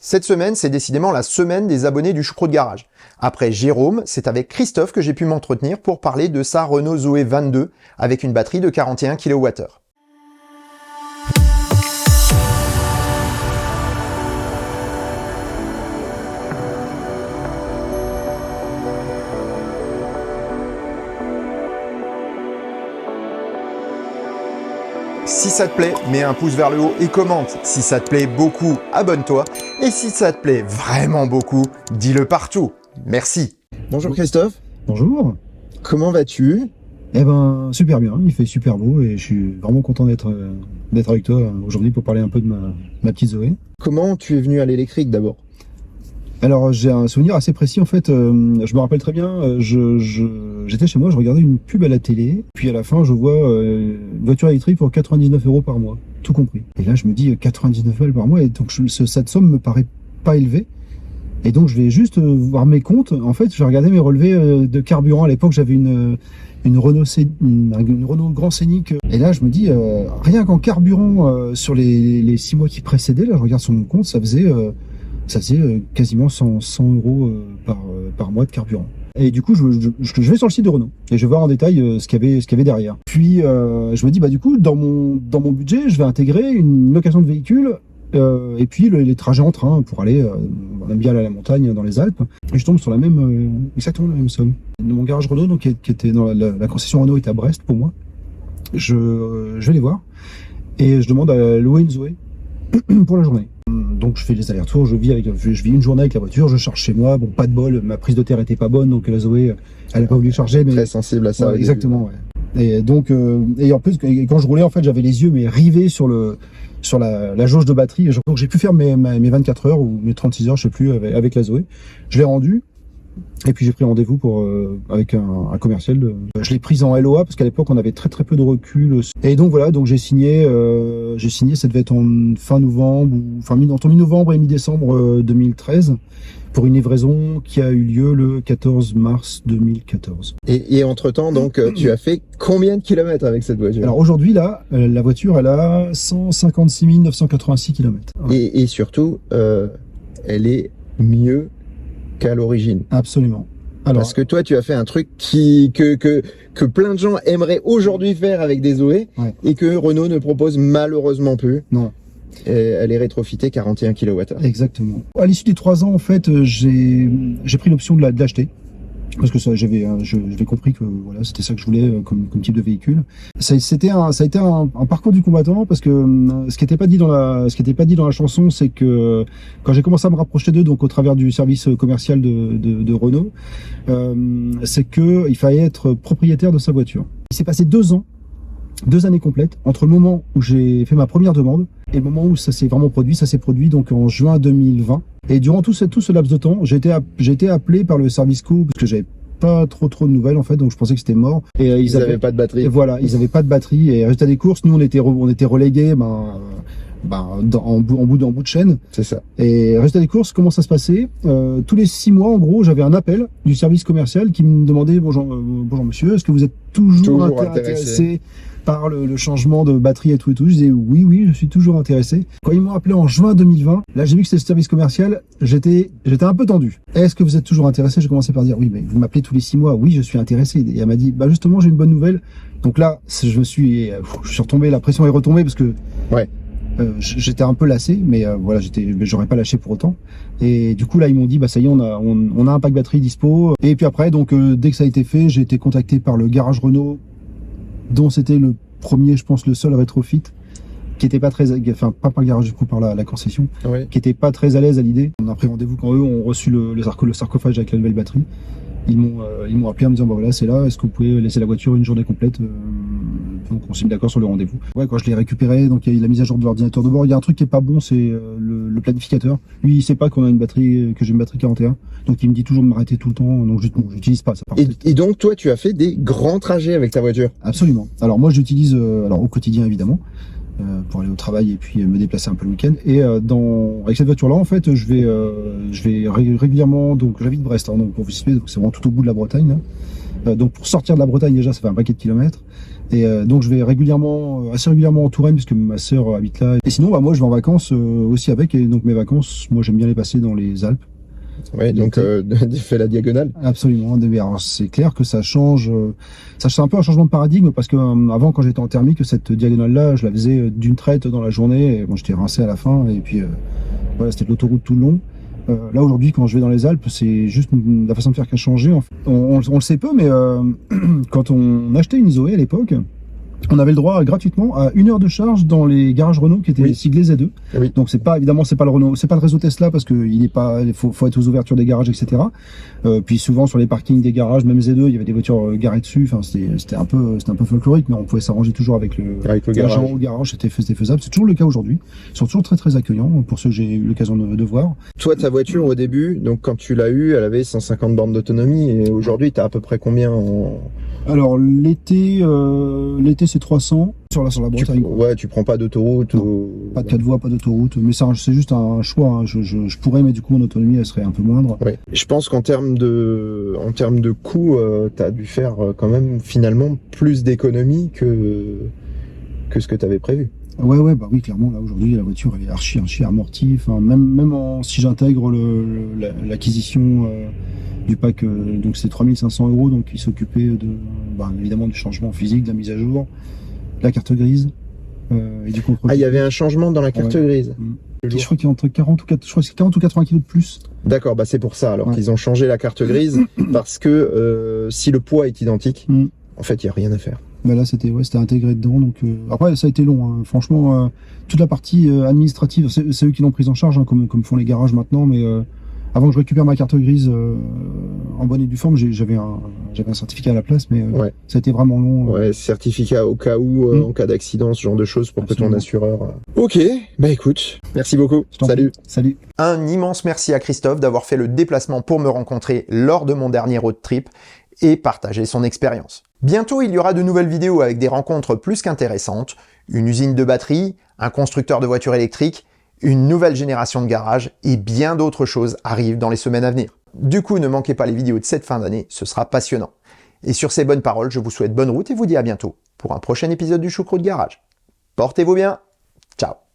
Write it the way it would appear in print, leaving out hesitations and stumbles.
Cette semaine, c'est décidément la semaine des abonnés du Choucroute Garage. Après Jérôme, c'est avec Christophe que j'ai pu m'entretenir pour parler de sa Renault Zoé 22 avec une batterie de 41 kWh. Si ça te plaît, mets un pouce vers le haut et commente. Si ça te plaît beaucoup, abonne-toi. Et si ça te plaît vraiment beaucoup, dis-le partout. Merci. Bonjour Christophe. Bonjour. Comment vas-tu? Eh ben, super bien. Il fait super beau et je suis vraiment content d'être avec toi aujourd'hui pour parler un peu de ma petite Zoé. Comment tu es venu à l'électrique d'abord? Alors, j'ai un souvenir assez précis en fait. Je me rappelle très bien. J'étais chez moi, je regardais une pub à la télé. Puis à la fin, je vois une voiture électrique pour 99 € par mois, tout compris. Et là, je me dis 99 balles par mois. Et donc, cette somme me paraît pas élevée. Et donc, je vais juste voir mes comptes. En fait, je regardais mes relevés de carburant. À l'époque, j'avais une Renault Grand Scénic. Et là, je me dis, rien qu'en carburant sur les 6 mois qui précédaient, là, je regarde sur mon compte, ça faisait quasiment 100 € par mois de carburant. Et du coup, je vais sur le site de Renault et je vais voir en détail ce qu'il y avait derrière. Puis, je me dis, bah du coup, dans mon budget, je vais intégrer une location de véhicule et puis les trajets en train pour aller, on aime bien aller à la montagne dans les Alpes. Et je tombe sur exactement la même somme. Mon garage Renault, donc, qui était dans la concession Renault, était à Brest pour moi. Je vais les voir et je demande à louer une Zoé pour la journée. Donc je fais les allers-retours, je vis une journée avec la voiture, je charge chez moi. Bon, pas de bol, ma prise de terre était pas bonne, donc la Zoé, elle n'a pas voulu charger. Mais très sensible à ça. Ouais, exactement. Ouais. Et donc, et en plus, quand je roulais, en fait, j'avais les yeux rivés sur la jauge de batterie. Donc j'ai pu faire mes 24 heures ou mes 36 heures, je sais plus, avec la Zoé. Je l'ai rendue. Et puis j'ai pris rendez-vous avec un commercial. Je l'ai prise en LOA parce qu'à l'époque on avait très peu de recul. Et donc voilà, donc j'ai signé, ça devait être en fin novembre, entre mi-novembre et mi-décembre 2013, pour une livraison qui a eu lieu le 14 mars 2014. Et entre-temps, donc, tu as fait combien de kilomètres avec cette voiture? Alors aujourd'hui, là, la voiture, elle a 156 986 km. Ouais. Et surtout, elle est mieux qu'à l'origine. Absolument. Alors, parce que toi, tu as fait un truc que plein de gens aimeraient aujourd'hui faire avec des Zoé, ouais, et que Renault ne propose malheureusement plus. Non. Elle est rétrofitée 41 kWh. Exactement. À l'issue des 3 ans, en fait, j'ai pris l'option de l'acheter. Parce que j'avais compris que voilà, c'était ça que je voulais comme type de véhicule. Ça a été un parcours du combattant, parce que ce qui n'était pas dit dans la chanson, c'est que quand j'ai commencé à me rapprocher d'eux, donc au travers du service commercial de Renault, c'est que il fallait être propriétaire de sa voiture. Il s'est passé 2 ans, 2 années complètes entre le moment où j'ai fait ma première demande et le moment où ça s'est vraiment produit. Ça s'est produit donc en juin 2020. Et durant tout ce laps de temps, j'ai été appelé par le service co parce que j'avais pas trop de nouvelles en fait, donc je pensais que c'était mort. Et ils avaient pas de batterie. Et voilà, ils avaient pas de batterie. Et résultat des courses, nous on était relégués, en bout de chaîne. C'est ça. Et résultat des courses, comment ça se passait? Tous les 6 mois, en gros, j'avais un appel du service commercial qui me demandait bonjour monsieur, est-ce que vous êtes toujours intéressé par le changement de batterie et tout. Je disais oui, je suis toujours intéressé. Quand ils m'ont appelé en juin 2020, là j'ai vu que c'était le service commercial, j'étais un peu tendu. Est-ce que vous êtes toujours intéressé? J'ai commencé par dire oui, mais vous m'appelez tous les 6 mois. Oui, je suis intéressé. Et elle m'a dit justement j'ai une bonne nouvelle. Donc là je suis retombé, la pression est retombée parce que ouais. J'étais un peu lassé, mais voilà, j'aurais pas lâché pour autant. Et du coup là ils m'ont dit ça y est, on a un pack batterie dispo. Et puis après donc dès que ça a été fait, j'ai été contacté par le garage Renault, dont c'était le premier, je pense le seul rétrofit, qui était pas très, enfin pas par le garage du coup, par la concession, ouais, qui était pas très à l'aise à l'idée. On a pris rendez-vous quand eux ont reçu le sarcophage avec la nouvelle batterie. Ils m'ont appelé en me disant voilà, c'est là, est-ce que vous pouvez laisser la voiture une journée complète? Donc on s'est mis d'accord sur le rendez-vous. Ouais, quand je l'ai récupéré, donc il y a eu la mise à jour de l'ordinateur de bord. Il y a un truc qui est pas bon, c'est le planificateur. Lui, il sait pas que j'ai une batterie 41, donc il me dit toujours de m'arrêter tout le temps. Donc j'utilise pas ça. Et donc toi, tu as fait des grands trajets avec ta voiture? Absolument. Alors moi, j'utilise au quotidien évidemment. Pour aller au travail et puis me déplacer un peu le week-end. Et avec cette voiture-là, en fait, je vais régulièrement. Donc j'habite Brest, donc pour vous situer, c'est vraiment tout au bout de la Bretagne. Là. Donc pour sortir de la Bretagne déjà, ça fait un paquet de kilomètres. Et donc je vais assez régulièrement en Touraine puisque ma sœur habite là. Et sinon, bah, moi je vais en vacances aussi avec. Et donc mes vacances, moi j'aime bien les passer dans les Alpes. Ouais, donc tu fais la diagonale. Absolument. Alors c'est clair que ça change. Ça c'est un peu un changement de paradigme parce que avant quand j'étais en thermique, cette diagonale-là, je la faisais d'une traite dans la journée. Et bon, j'étais rincé à la fin. Et puis voilà, c'était de l'autoroute tout le long. Là aujourd'hui, quand je vais dans les Alpes, c'est juste la façon de faire qui a changé. On le sait peu, mais quand on achetait une Zoé à l'époque, on avait le droit gratuitement à 1 heure de charge dans les garages Renault qui étaient siglés Z2. Oui. Donc c'est pas évidemment c'est pas le Renault, c'est pas le réseau Tesla parce que il faut être aux ouvertures des garages, etc. Puis souvent sur les parkings des garages, même Z2, il y avait des voitures garées dessus. Enfin c'était un peu folklorique, mais on pouvait s'arranger toujours avec le garage. Au garage, c'était faisable. C'est toujours le cas aujourd'hui. Ils sont toujours très très accueillants pour ceux que j'ai eu l'occasion de voir. Toi, ta voiture au début, donc quand tu l'as eue, elle avait 150 bornes d'autonomie et aujourd'hui, tu as à peu près combien en... Alors l'été c'est 300 sur la Bretagne. Tu prends pas d'autoroute pas de 4 voies, pas d'autoroute, mais c'est juste un choix. Hein. Je pourrais, mais du coup mon autonomie elle serait un peu moindre. Ouais. Je pense qu'en termes de coût, tu as dû faire quand même finalement plus d'économies que ce que tu avais prévu. Bah oui, clairement, là, aujourd'hui, la voiture, elle est archi amortie. Enfin, même si j'intègre l'acquisition du pack, donc c'est 3500 €, donc il s'occupait évidemment du changement physique, de la mise à jour, de la carte grise, et du contrôle. Ah, il y avait un changement dans la carte grise. Je crois qu'il y a entre 40 ou 80 kg de plus. D'accord, bah c'est pour ça, alors qu'ils ont changé la carte grise, parce que si le poids est identique, en fait, il n'y a rien à faire. Bah là c'était intégré dedans, donc après ça a été long, hein. Franchement toute la partie administrative c'est eux qui l'ont prise en charge, hein, comme font les garages maintenant, mais avant que je récupère ma carte grise en bonne et due forme, j'avais un certificat à la place, mais ça a été vraiment long. Certificat au cas où, en cas d'accident, ce genre de choses pour Absolument. Que ton assureur... Ok, bah écoute, merci beaucoup, Salut. Un immense merci à Christophe d'avoir fait le déplacement pour me rencontrer lors de mon dernier road trip et partager son expérience. Bientôt, il y aura de nouvelles vidéos avec des rencontres plus qu'intéressantes, une usine de batterie, un constructeur de voitures électriques, une nouvelle génération de garages et bien d'autres choses arrivent dans les semaines à venir. Du coup, ne manquez pas les vidéos de cette fin d'année, ce sera passionnant. Et sur ces bonnes paroles, je vous souhaite bonne route et vous dis à bientôt pour un prochain épisode du Choucroute Garage. Portez-vous bien, ciao.